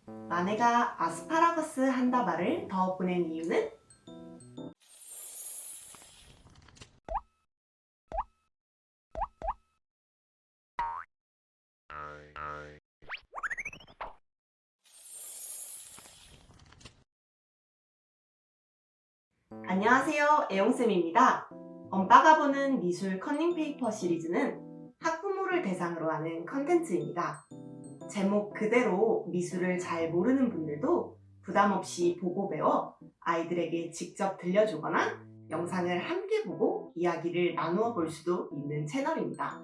마네가 아스파라거스 한 다발을 더 보낸 이유는? 안녕하세요, 애용쌤입니다. 엄빠가 보는 미술 커닝페이퍼 시리즈는 학부모를 대상으로 하는 컨텐츠입니다. 제목 그대로 미술을 잘 모르는 분들도 부담 없이 보고 배워 아이들에게 직접 들려주거나 영상을 함께 보고 이야기를 나누어 볼 수도 있는 채널입니다.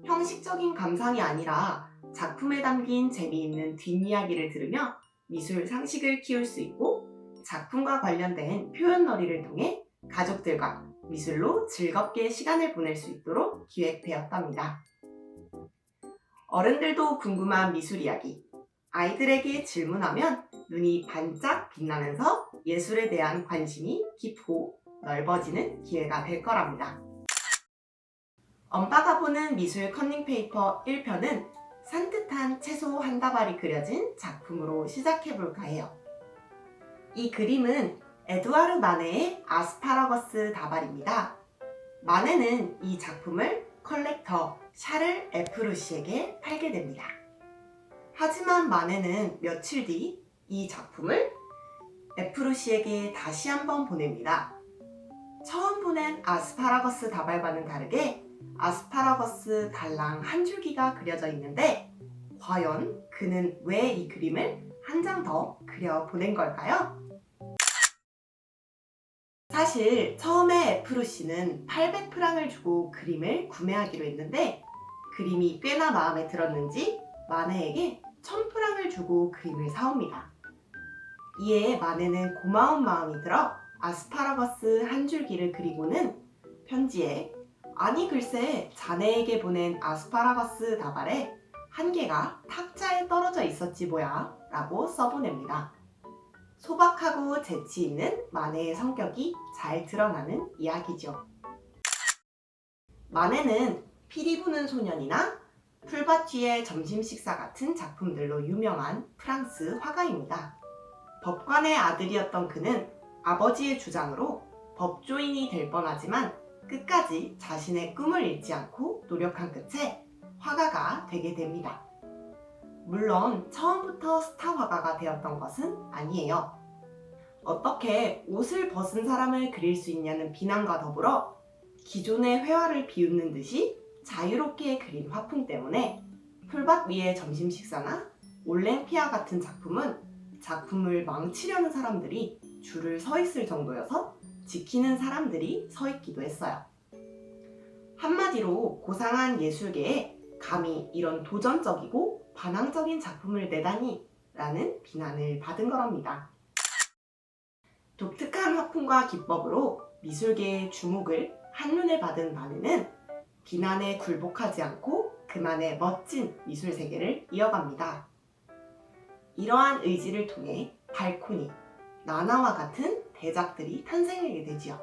형식적인 감상이 아니라 작품에 담긴 재미있는 뒷이야기를 들으며 미술 상식을 키울 수 있고 작품과 관련된 표현놀이를 통해 가족들과 미술로 즐겁게 시간을 보낼 수 있도록 기획되었답니다. 어른들도 궁금한 미술 이야기, 아이들에게 질문하면 눈이 반짝 빛나면서 예술에 대한 관심이 깊고 넓어지는 기회가 될 거랍니다. 엄빠가 보는 미술 커닝페이퍼 1편은 산뜻한 채소 한 다발이 그려진 작품으로 시작해볼까 해요. 이 그림은 에두아르 마네의 아스파라거스 다발입니다. 마네는 이 작품을 컬렉터 샤를 에프루시에게 팔게 됩니다. 하지만 마네는 며칠 뒤 이 작품을 에프루시에게 다시 한번 보냅니다. 처음 보낸 아스파라거스 다발과는 다르게 아스파라거스 달랑 한 줄기가 그려져 있는데 과연 그는 왜 이 그림을 한 장 더 그려 보낸 걸까요? 사실 처음에 에프루시는 800프랑을 주고 그림을 구매하기로 했는데 그림이 꽤나 마음에 들었는지 마네에게 1000프랑을 주고 그림을 사옵니다. 이에 마네는 고마운 마음이 들어 아스파라거스 한 줄기를 그리고는 편지에 아니 글쎄 자네에게 보낸 아스파라거스 다발에 한 개가 탁자에 떨어져 있었지 뭐야 라고 써보냅니다. 소박하고 재치 있는 마네의 성격이 잘 드러나는 이야기죠. 마네는 피리 부는 소년이나 풀밭 위의 점심 식사 같은 작품들로 유명한 프랑스 화가입니다. 법관의 아들이었던 그는 아버지의 주장으로 법조인이 될 뻔하지만 끝까지 자신의 꿈을 잃지 않고 노력한 끝에 화가가 되게 됩니다. 물론 처음부터 스타 화가가 되었던 것은 아니에요. 어떻게 옷을 벗은 사람을 그릴 수 있냐는 비난과 더불어 기존의 회화를 비웃는 듯이 자유롭게 그린 화풍 때문에 풀밭 위의 점심 식사나 올랭피아 같은 작품은 작품을 망치려는 사람들이 줄을 서 있을 정도여서 지키는 사람들이 서 있기도 했어요. 한마디로 고상한 예술계에 감히 이런 도전적이고 반항적인 작품을 내다니 라는 비난을 받은 거랍니다. 독특한 화풍과 기법으로 미술계의 주목을 한눈에 받은 마네는 비난에 굴복하지 않고 그만의 멋진 미술 세계를 이어갑니다. 이러한 의지를 통해 발코니, 나나와 같은 대작들이 탄생하게 되지요.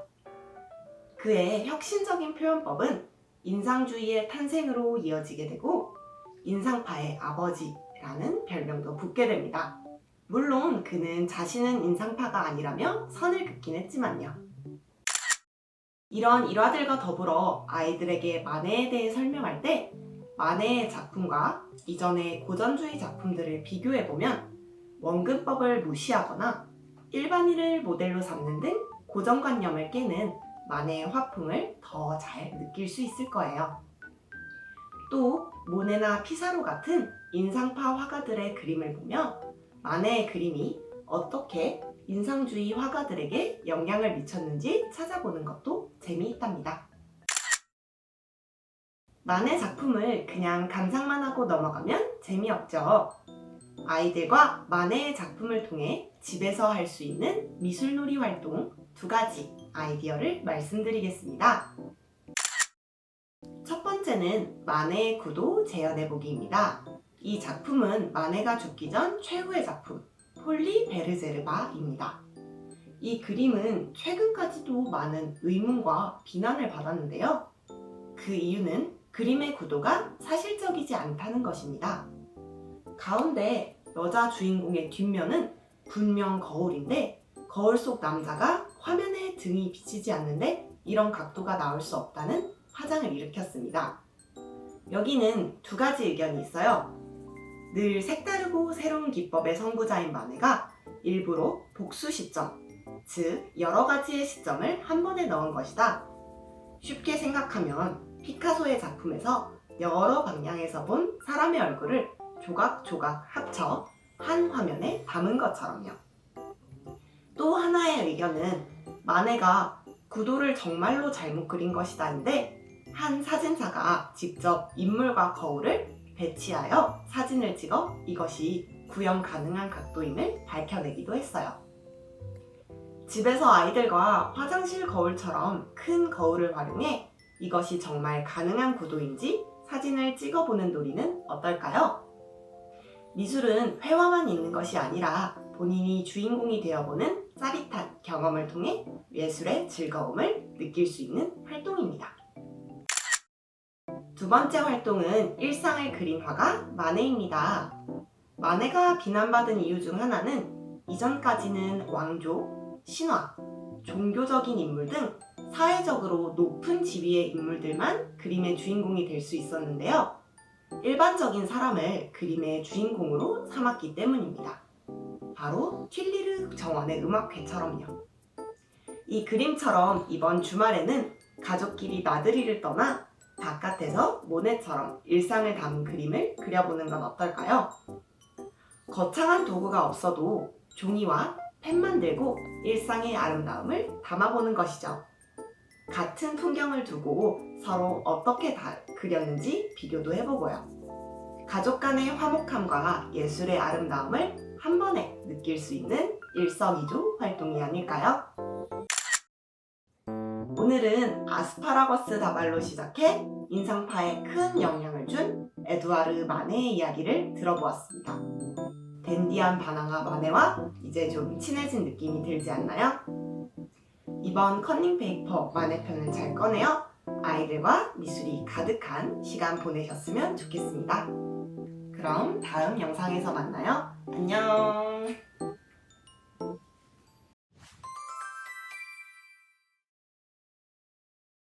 그의 혁신적인 표현법은 인상주의의 탄생으로 이어지게 되고 인상파의 아버지라는 별명도 붙게 됩니다. 물론 그는 자신은 인상파가 아니라며 선을 긋긴 했지만요. 이런 일화들과 더불어 아이들에게 마네에 대해 설명할 때 마네의 작품과 이전의 고전주의 작품들을 비교해보면 원근법을 무시하거나 일반인을 모델로 삼는 등 고정관념을 깨는 마네의 화풍을 더 잘 느낄 수 있을 거예요. 또 모네나 피사로 같은 인상파 화가들의 그림을 보며 마네의 그림이 어떻게 인상주의 화가들에게 영향을 미쳤는지 찾아보는 것도 재미있답니다. 마네 작품을 그냥 감상만 하고 넘어가면 재미없죠. 아이들과 마네의 작품을 통해 집에서 할 수 있는 미술놀이 활동 2가지 아이디어를 말씀드리겠습니다. 첫 번째는 마네의 구도 재현해보기입니다. 이 작품은 마네가 죽기 전 최후의 작품 폴리 베르제르바입니다. 이 그림은 최근까지도 많은 의문과 비난을 받았는데요. 그 이유는 그림의 구도가 사실적이지 않다는 것입니다. 가운데 여자 주인공의 뒷면은 분명 거울인데 거울 속 남자가 화면에 등이 비치지 않는데 이런 각도가 나올 수 없다는 화장을 일으켰습니다. 여기는 두 가지 의견이 있어요. 늘 색다르고 새로운 기법의 선구자인 마네가 일부러 복수 시점, 즉 여러 가지의 시점을 한 번에 넣은 것이다. 쉽게 생각하면 피카소의 작품에서 여러 방향에서 본 사람의 얼굴을 조각조각 합쳐 한 화면에 담은 것처럼요. 또 하나의 의견은 마네가 구도를 정말로 잘못 그린 것이다인데 한 사진사가 직접 인물과 거울을 배치하여 사진을 찍어 이것이 구현 가능한 각도임을 밝혀내기도 했어요. 집에서 아이들과 화장실 거울처럼 큰 거울을 활용해 이것이 정말 가능한 구도인지 사진을 찍어보는 놀이는 어떨까요? 미술은 회화만 있는 것이 아니라 본인이 주인공이 되어보는 짜릿한 경험을 통해 예술의 즐거움을 느낄 수 있는 활동입니다. 두 번째 활동은 일상을 그린 화가 마네입니다. 마네가 비난받은 이유 중 하나는 이전까지는 왕조, 신화, 종교적인 인물 등 사회적으로 높은 지위의 인물들만 그림의 주인공이 될 수 있었는데요. 일반적인 사람을 그림의 주인공으로 삼았기 때문입니다. 바로 틸리르 정원의 음악회처럼요. 이 그림처럼 이번 주말에는 가족끼리 나들이를 떠나 바깥에서 모네처럼 일상을 담은 그림을 그려보는 건 어떨까요? 거창한 도구가 없어도 종이와 펜만 들고 일상의 아름다움을 담아보는 것이죠. 같은 풍경을 두고 서로 어떻게 그렸는지 비교도 해보고요. 가족 간의 화목함과 예술의 아름다움을 한 번에 느낄 수 있는 일석이조 활동이 아닐까요? 오늘은 아스파라거스 다발로 시작해 인상파에 큰 영향을 준 에두아르 마네의 이야기를 들어보았습니다. 댄디한 바나나 마네와 이제 좀 친해진 느낌이 들지 않나요? 이번 커닝페이퍼 마네 편을 잘 꺼내어 아이들과 미술이 가득한 시간 보내셨으면 좋겠습니다. 그럼 다음 영상에서 만나요. 안녕!